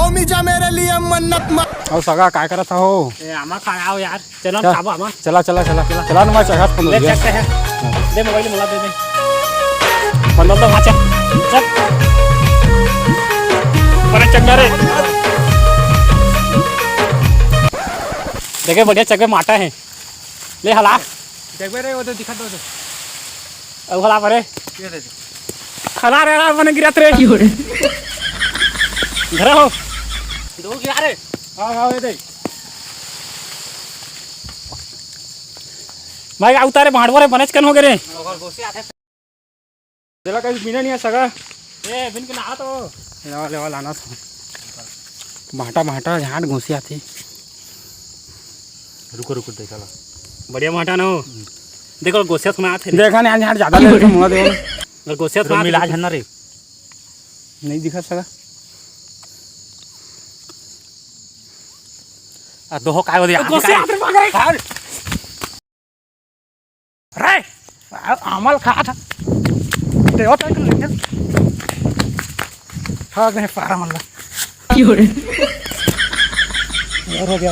जा मेरे लिए मन्नत अहो सगळा काय करत हो आम्हा काय आहो यार चलो चल. खाबो आम्हा चला चला चला चला ना माझ्या हात फोन ले चेक है दे मोबाइल मला दे बंदल तो वाचा चल बड़े चंगा रे देखे बढ़िया चक्के माटा है ले हला देख रे वो तो दिखा दो अब हला परे हला रे मन गिरत रे घर हो दो गिरा रे हां हां ये दे भाई उतारे भांडवर है बनेच कन हो गए त्याला काही बिना नाही सगळा ए बिन के ना तो लेवा लेवा लाना भाटा भाटा झाट घुसी आती रुको रुको देखा बढ़िया माटा ना हो देखो गोसियत में आते देखा नहीं झाट ज्यादा ले मुंगा दे और गोसियत में मिला झन्ना रे नहीं दिखा सगा आ दो काय हो दिया गोसियत में भाग रे रे आम्हाला खात तेव्हा काय केलं हा नाही पारा म्हणला और हो गया